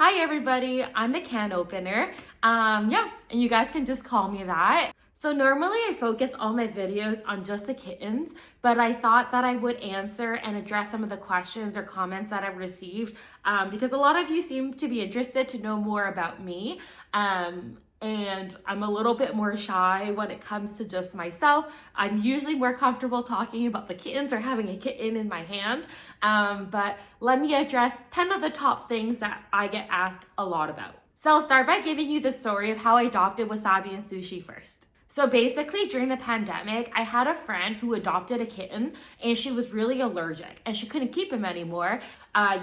Hi everybody, I'm the can opener. And you guys can just call me that. So normally I focus all my videos on just the kittens, but I thought that I would answer and address some of the questions or comments that I've received because a lot of you seem to be interested to know more about me. And I'm a little bit more shy when it comes to just myself. I'm usually more comfortable talking about the kittens or having a kitten in my hand. But let me address 10 of the top things that I get asked a lot about. So I'll start by giving you the story of how I adopted Wasabi and Sushi first. So basically during the pandemic, I had a friend who adopted a kitten and she was really allergic and she couldn't keep him anymore.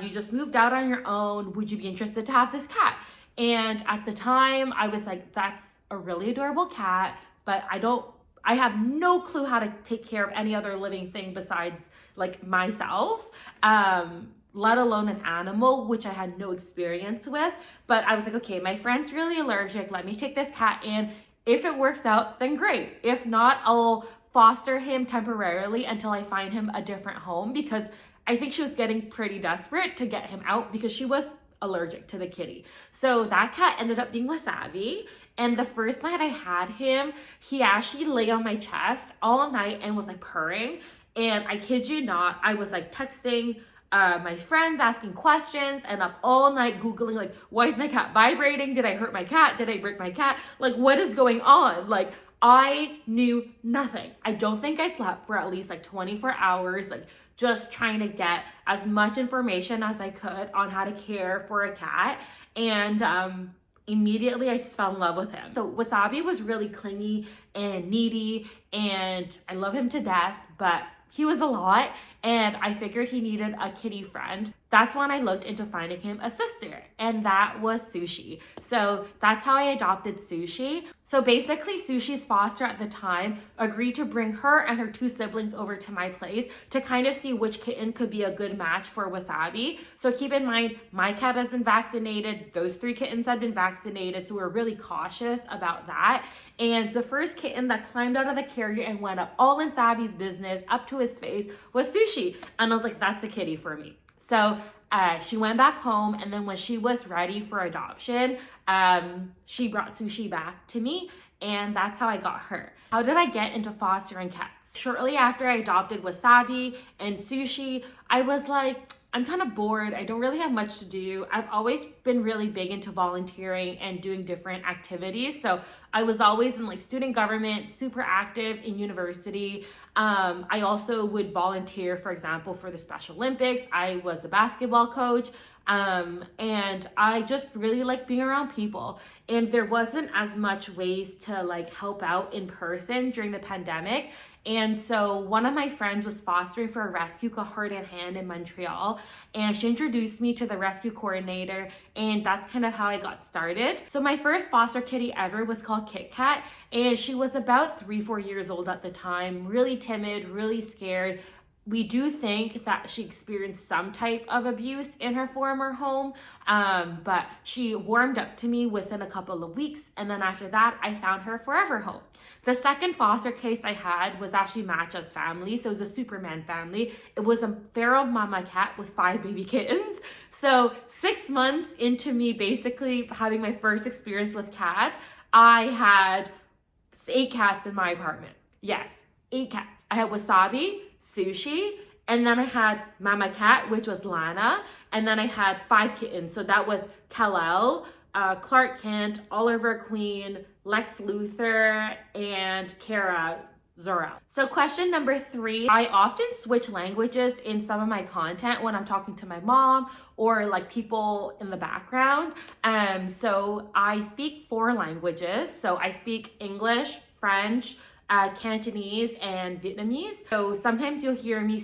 You just moved out on your own. Would you be interested to have this cat? And at the time I was like, that's a really adorable cat, but I have no clue how to take care of any other living thing besides like myself, let alone an animal, which I had no experience with. But I was like, okay, my friend's really allergic. Let me take this cat in. If it works out, then great. If not, I'll foster him temporarily until I find him a different home, because I think she was getting pretty desperate to get him out because she was allergic to the kitty. So that cat ended up being Wasabi. And the first night I had him, he actually lay on my chest all night and was like purring. And I kid you not, I was like texting my friends, asking questions, and up all night Googling like, why is my cat vibrating? Did I hurt my cat? Did I break my cat? Like, what is going on? Like, I knew nothing. I don't think I slept for at least like 24 hours, like just trying to get as much information as I could on how to care for a cat. And immediately I just fell in love with him. So Wasabi was really clingy and needy, and I love him to death, but he was a lot, and I figured he needed a kitty friend. That's when I looked into finding him a sister, and that was Sushi. So that's how I adopted Sushi. So basically Sushi's foster at the time agreed to bring her and her two siblings over to my place to kind of see which kitten could be a good match for Wasabi. So keep in mind, my cat has been vaccinated, those 3 kittens have been vaccinated, so we're really cautious about that. And the first kitten that climbed out of the carrier and went up all in Sabi's business, up to his face, was Sushi. And I was like, that's a kitty for me. So she went back home, and then when she was ready for adoption, she brought Sushi back to me, and that's how I got her. How did I get into fostering cats? Shortly after I adopted Wasabi and Sushi, I was like, I'm kind of bored. I don't really have much to do. I've always been really big into volunteering and doing different activities. So I was always in like student government, super active in university. I also would volunteer, for example, for the Special Olympics. I was a basketball coach. And I just really like being around people, and there wasn't as much ways to like help out in person during the pandemic. And so one of my friends was fostering for a rescue called Heart and Hand in Montreal, and she introduced me to the rescue coordinator, and that's kind of how I got started. So my first foster kitty ever was called Kit Kat, and she was about 3-4 years old at the time, really timid, really scared. We do think that she experienced some type of abuse in her former home, but she warmed up to me within a couple of weeks, and then after that, I found her forever home. The second foster case I had was actually Matcha's family, so it was a Superman family. It was a feral mama cat with 5 baby kittens. So 6 months into me basically having my first experience with cats, I had 8 cats in my apartment. Yes, 8 cats. I had Wasabi, Sushi, and then I had Mama Cat, which was Lana, and then I had 5 kittens. So that was Kal-El, Clark Kent, Oliver Queen, Lex Luthor, and Kara Zor-El. So question number 3, I often switch languages in some of my content when I'm talking to my mom or like people in the background. So I speak 4 languages. So I speak English, French, Cantonese, and Vietnamese. So sometimes you'll hear me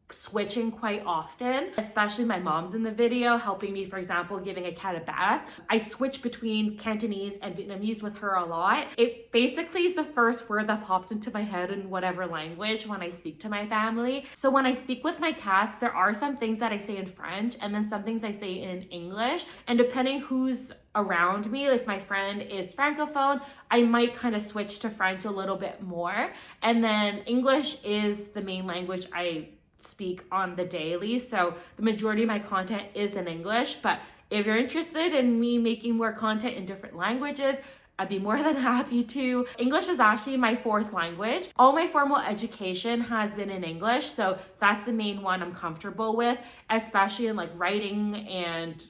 switching quite often, especially my mom's in the video helping me, for example, giving a cat a bath. I switch between Cantonese and Vietnamese with her a lot. It basically is the first word that pops into my head in whatever language when I speak to my family. So when I speak with my cats, there are some things that I say in French and then some things I say in English, and depending who's around me, if my friend is francophone, I might kind of switch to French a little bit more, and then English is the main language I speak on the daily, so the majority of my content is in English. But If you're interested in me making more content in different languages, I'd be more than happy to. English is actually my 4th language. All my formal education has been in English, so that's the main one I'm comfortable with, especially in like writing and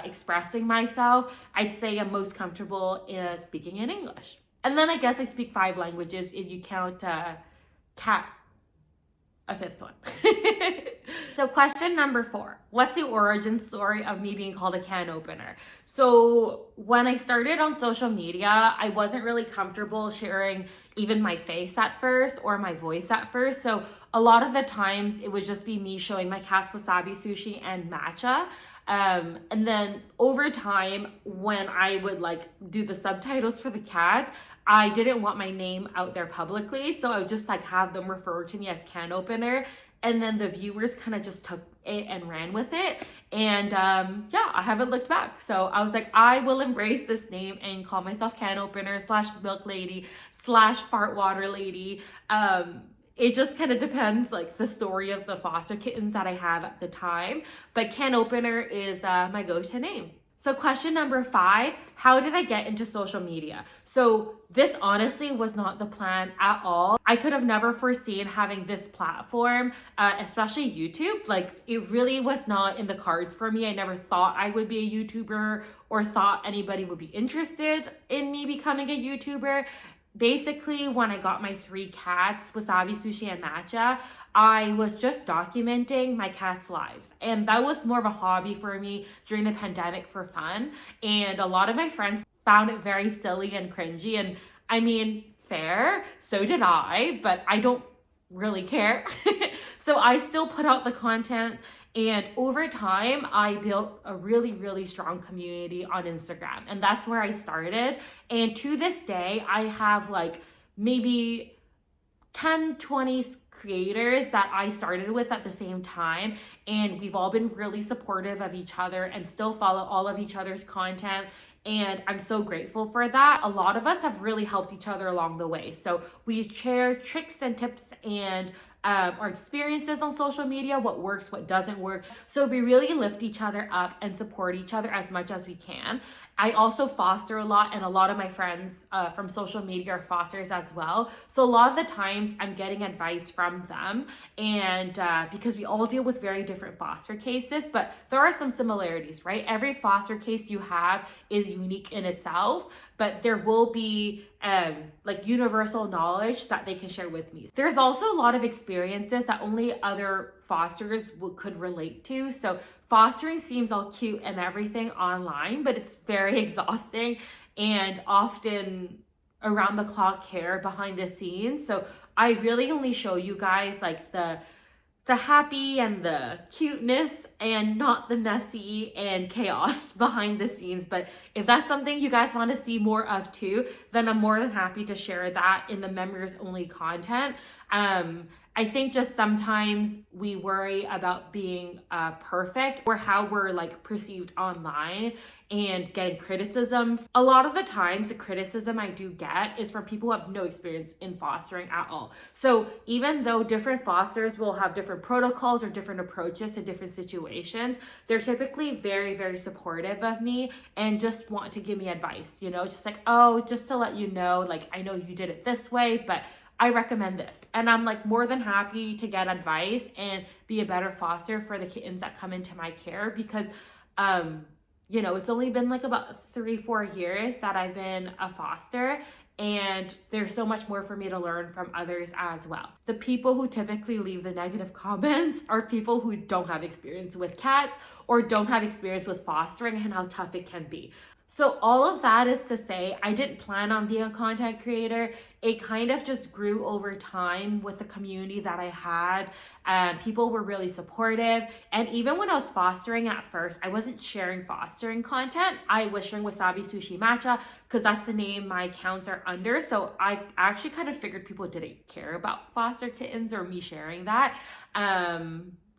expressing myself. I'd say I'm most comfortable in speaking in English. And then I guess I speak 5 languages if you count cat, a 5th one. So question number 4, what's the origin story of me being called a can opener? So when I started on social media, I wasn't really comfortable sharing even my face at first or my voice at first. So a lot of the times it would just be me showing my cats Wasabi, Sushi, and Matcha. And then over time, when I would like do the subtitles for the cats, I didn't want my name out there publicly. So I would just like have them refer to me as can opener. And then the viewers kind of just took it and ran with it. And yeah, I haven't looked back. So I was like, I will embrace this name and call myself can opener / milk lady / fart water lady. It just kind of depends like the story of the foster kittens that I have at the time. But can opener is my go-to name. So question number 5, how did I get into social media? So this honestly was not the plan at all. I could have never foreseen having this platform, especially YouTube. Like it really was not in the cards for me. I never thought I would be a YouTuber or thought anybody would be interested in me becoming a YouTuber. Basically, when I got my 3 cats, Wasabi, Sushi, and Matcha, I was just documenting my cats' lives. And that was more of a hobby for me during the pandemic for fun. And a lot of my friends found it very silly and cringy. And I mean, fair, so did I, but I don't really care. So I still put out the content. And over time, I built a really, really strong community on Instagram. And that's where I started. And to this day, I have like maybe 10, 20 creators that I started with at the same time. And we've all been really supportive of each other and still follow all of each other's content. And I'm so grateful for that. A lot of us have really helped each other along the way. So we share tricks and tips and our experiences on social media, what works, what doesn't work. So we really lift each other up and support each other as much as we can. I also foster a lot, and a lot of my friends from social media are fosters as well. So a lot of the times I'm getting advice from them, and because we all deal with very different foster cases, but there are some similarities, right? Every foster case you have is unique in itself, but there will be like universal knowledge that they can share with me. There's also a lot of experiences that only other fosters could relate to. So fostering seems all cute and everything online, but it's very exhausting and often around the clock care behind the scenes. So I really only show you guys like the happy and the cuteness and not the messy and chaos behind the scenes. But if that's something you guys want to see more of too, then I'm more than happy to share that in the members only content. I think just sometimes we worry about being perfect or how we're like perceived online and getting criticism. A lot of the times the criticism I do get is from people who have no experience in fostering at all. So even though different fosters will have different protocols or different approaches to different situations, they're typically very, very supportive of me and just want to give me advice, you know, just like, oh, just to let you know, like, I know you did it this way, but I recommend this. And I'm like more than happy to get advice and be a better foster for the kittens that come into my care because, you know, it's only been like about 3-4 years that I've been a foster, and there's so much more for me to learn from others as well. The people who typically leave the negative comments are people who don't have experience with cats or don't have experience with fostering and how tough it can be. So all of that is to say, I didn't plan on being a content creator. It kind of just grew over time with the community that I had. People were really supportive. And even when I was fostering at first, I wasn't sharing fostering content. I was sharing Wasabi, Sushi Matcha because that's the name my accounts are under. So I actually kind of figured people didn't care about foster kittens or me sharing that.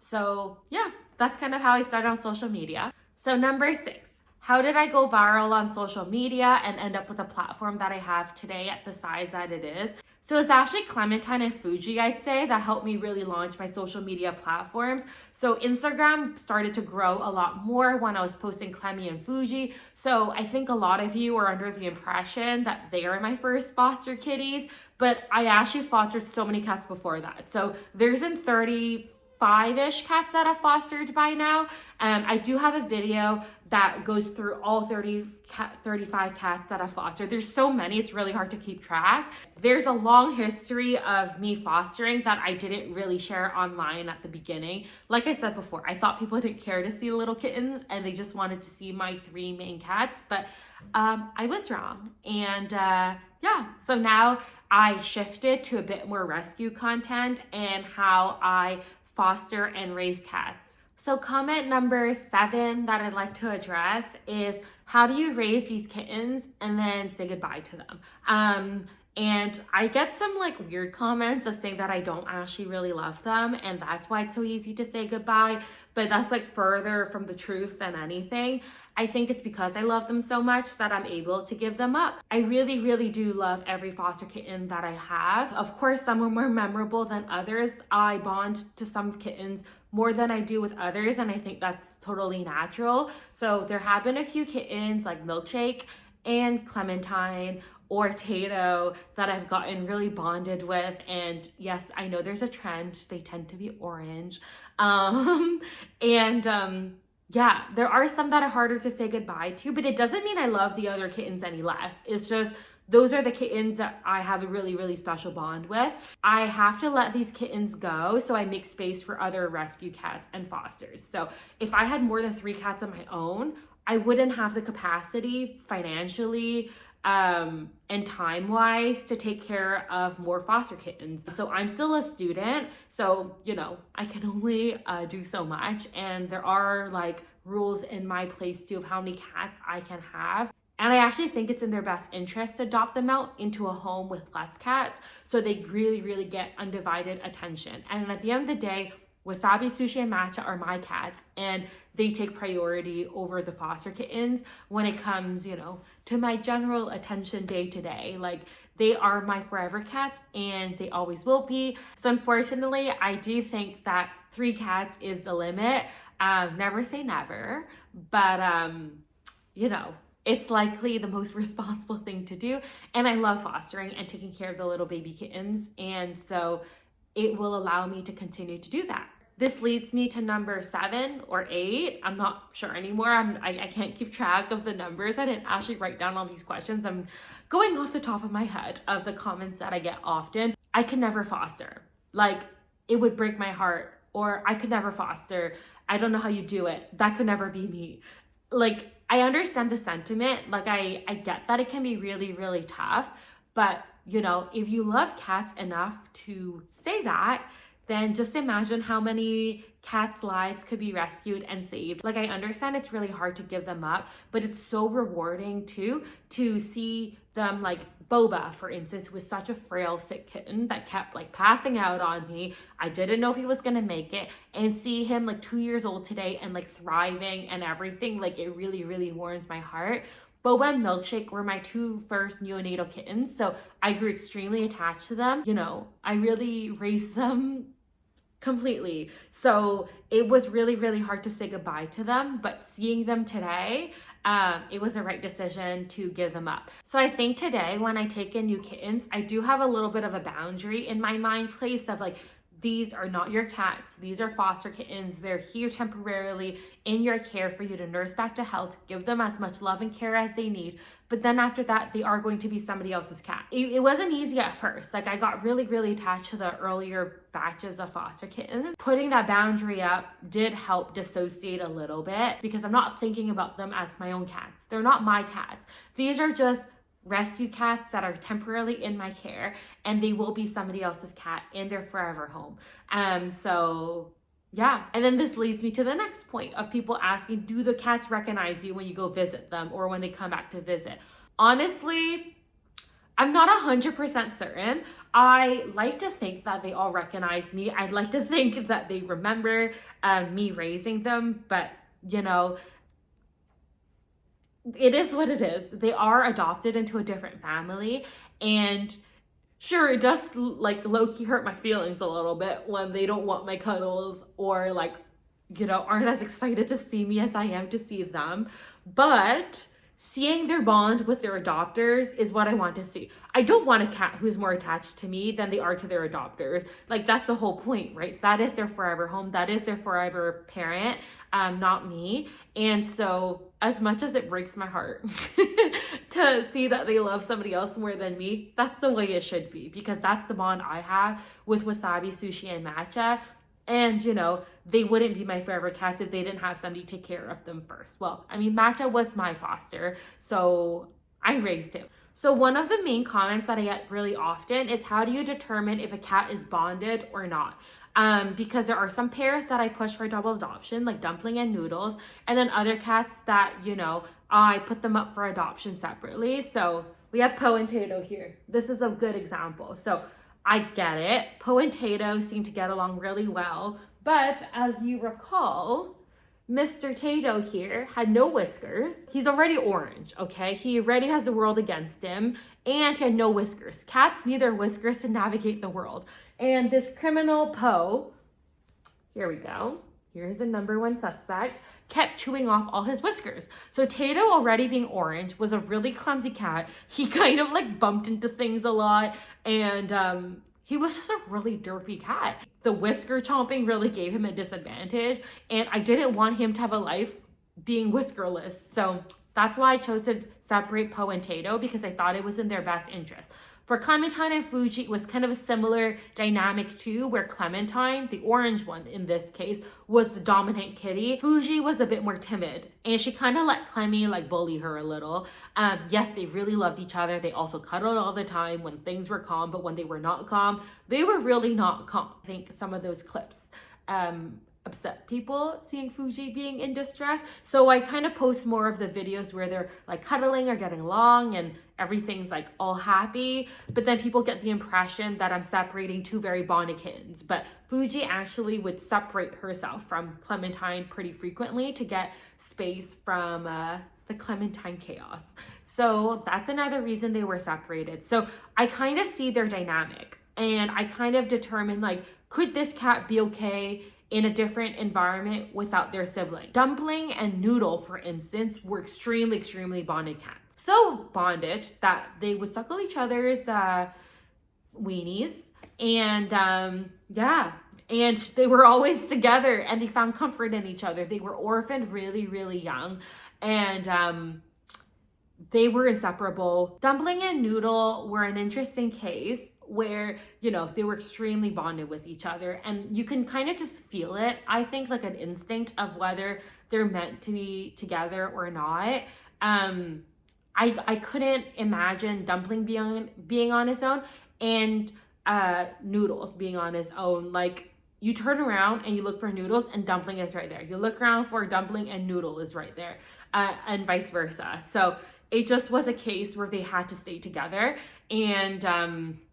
So yeah, that's kind of how I started on social media. So number 6. How did I go viral on social media and end up with a platform that I have today at the size that it is? So it's actually Clementine and Fuji, I'd say, that helped me really launch my social media platforms. So Instagram started to grow a lot more when I was posting Clemmy and Fuji. So I think a lot of you are under the impression that they are my first foster kitties, but I actually fostered so many cats before that. So there's been 35-ish cats that I've fostered by now. I do have a video that goes through all 35 cats that I've fostered. There's so many, it's really hard to keep track. There's a long history of me fostering that I didn't really share online at the beginning. Like I said before, I thought people didn't care to see little kittens and they just wanted to see my 3 main cats, but I was wrong. And yeah, so now I shifted to a bit more rescue content and how I foster and raise cats. So comment number 7 that I'd like to address is, how do you raise these kittens and then say goodbye to them? And I get some like weird comments of saying that I don't actually really love them and that's why it's so easy to say goodbye, but that's like further from the truth than anything. I think it's because I love them so much that I'm able to give them up. I really, really do love every foster kitten that I have. Of course, some are more memorable than others. I bond to some kittens more than I do with others, and I think that's totally natural. So there have been a few kittens like Milkshake and Clementine or Tato that I've gotten really bonded with. And yes, I know there's a trend. They tend to be orange. Yeah, there are some that are harder to say goodbye to, but it doesn't mean I love the other kittens any less. It's just those are the kittens that I have a really, really special bond with. I have to let these kittens go, so I make space for other rescue cats and fosters. So if I had more than 3 cats of my own, I wouldn't have the capacity financially and time-wise to take care of more foster kittens. So I'm still a student, so you know, I can only do so much, and there are like rules in my place too of how many cats I can have. And I actually think it's in their best interest to adopt them out into a home with less cats so they really, really get undivided attention. And at the end of the day, Wasabi, Sushi, and Matcha are my cats, and they take priority over the foster kittens when it comes, you know, to my general attention day to day. Like, they are my forever cats, and they always will be. So unfortunately, I do think that 3 cats is the limit. Never say never, but you know, it's likely the most responsible thing to do. And I love fostering and taking care of the little baby kittens, and so it will allow me to continue to do that. This leads me to number 7 or 8. I'm not sure anymore. I can't keep track of the numbers. I didn't actually write down all these questions. I'm going off the top of my head of the comments that I get often. I could never foster. Like, it would break my heart. Or I could never foster. I don't know how you do it. That could never be me. Like, I understand the sentiment. Like, I get that it can be really, really tough. But, you know, if you love cats enough to say that, then just imagine how many cats' lives could be rescued and saved. Like, I understand it's really hard to give them up, but it's so rewarding too to see them, like Boba, for instance, was such a frail, sick kitten that kept like passing out on me. I didn't know if he was gonna make it, and see him like 2 years old today and like thriving and everything. Like, it really, really warms my heart. Boba and Milkshake were my 2 first neonatal kittens, so I grew extremely attached to them. You know, I really raised them completely. So it was really, really hard to say goodbye to them, but seeing them today, it was the right decision to give them up. So I think today when I take in new kittens, I do have a little bit of a boundary in my mind placed of like, these are not your cats. These are foster kittens. They're here temporarily in your care for you to nurse back to health, give them as much love and care as they need. But then after that, they are going to be somebody else's cat. It wasn't easy at first. Like, I got really, really attached to the earlier batches of foster kittens. Putting that boundary up did help dissociate a little bit because I'm not thinking about them as my own cats. They're not my cats. These are just rescue cats that are temporarily in my care, and they will be somebody else's cat in their forever home. So yeah. And then this leads me to the next point of people asking, do the cats recognize you when you go visit them or when they come back to visit? Honestly, I'm not 100% certain. I like to think that they all recognize me. I'd like to think that they remember me raising them, but you know, it is what it is. They are adopted into a different family, and Sure, it does like low-key hurt my feelings a little bit when they don't want my cuddles or like, you know, aren't as excited to see me as I am to see them. But seeing their bond with their adopters is what I want to see. I don't want a cat who's more attached to me than they are to their adopters. Like, that's the whole point, right? That is their forever home. That is their forever parent, not me. And so as much as it breaks my heart to see that they love somebody else more than me, that's the way it should be, because that's the bond I have with Wasabi, Sushi, and Matcha. And, you know, they wouldn't be my forever cats if they didn't have somebody take care of them first. Well, I mean, Matcha was my foster, so I raised him. So one of the main comments that I get really often is, how do you determine if a cat is bonded or not? Because there are some pairs that I push for double adoption, like Dumpling and Noodles, and then other cats that, you know, I put them up for adoption separately. So we have Poe and Tato here. This is a good example. So I get it. Poe and Tato seem to get along really well, but as you recall, Mr. Tato here had no whiskers. He's already orange, okay? He already has the world against him, and he had no whiskers. Cats need their whiskers to navigate the world. And this criminal Poe, here we go, here's the number one suspect, kept chewing off all his whiskers. So Tato, already being orange, was a really clumsy cat. He kind of like bumped into things a lot, and he was just a really derpy cat. The whisker chomping really gave him a disadvantage, and I didn't want him to have a life being whiskerless. So that's why I chose to separate Poe and Tato, because I thought it was in their best interest. For Clementine and Fuji, it was kind of a similar dynamic too, where Clementine, the orange one in this case, was the dominant kitty. Fuji was a bit more timid, and she kind of let Clemmy like bully her a little. Yes, they really loved each other. They also cuddled all the time when things were calm, but when they were not calm, they were really not calm. I think some of those clips upset people seeing Fuji being in distress. So I kind of post more of the videos where they're like cuddling or getting along and everything's like all happy, but then people get the impression that I'm separating two very bonded kittens. But Fuji actually would separate herself from Clementine pretty frequently to get space from the Clementine chaos. So that's another reason they were separated. So I kind of see their dynamic, and I kind of determine like, could this cat be okay in a different environment without their sibling? Dumpling and Noodle, for instance, were extremely bonded cats. So bonded that they would suckle each other's weenies, and yeah, and they were always together, and they found comfort in each other. They were orphaned really young, and they were inseparable. Dumpling and Noodle were an interesting case where, you know, they were extremely bonded with each other, and you can kind of just feel it. I think like an instinct of whether they're meant to be together or not. I couldn't imagine Dumpling being on his own and Noodles being on his own. Like, you turn around and you look for Noodles and Dumpling is right there. You look around for Dumpling and Noodle is right there, and vice versa. So it just was a case where they had to stay together. And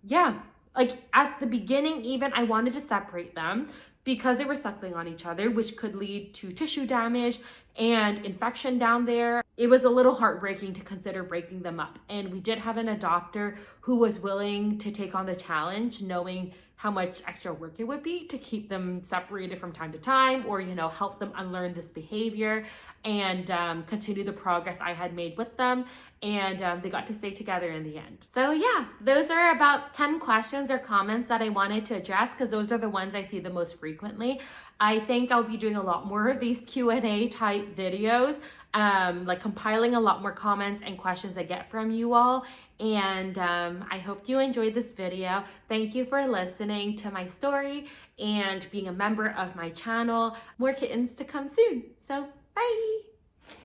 yeah, like at the beginning, even I wanted to separate them because they were suckling on each other, which could lead to tissue damage and infection down there. It was a little heartbreaking to consider breaking them up. And we did have an adopter who was willing to take on the challenge, knowing how much extra work it would be to keep them separated from time to time, or, you know, help them unlearn this behavior and continue the progress I had made with them. And they got to stay together in the end. So yeah, those are about 10 questions or comments that I wanted to address, because those are the ones I see the most frequently. I think I'll be doing a lot more of these Q&A type videos, like compiling a lot more comments and questions I get from you all. And I hope you enjoyed this video. Thank you for listening to my story and being a member of my channel. More kittens to come soon. So bye.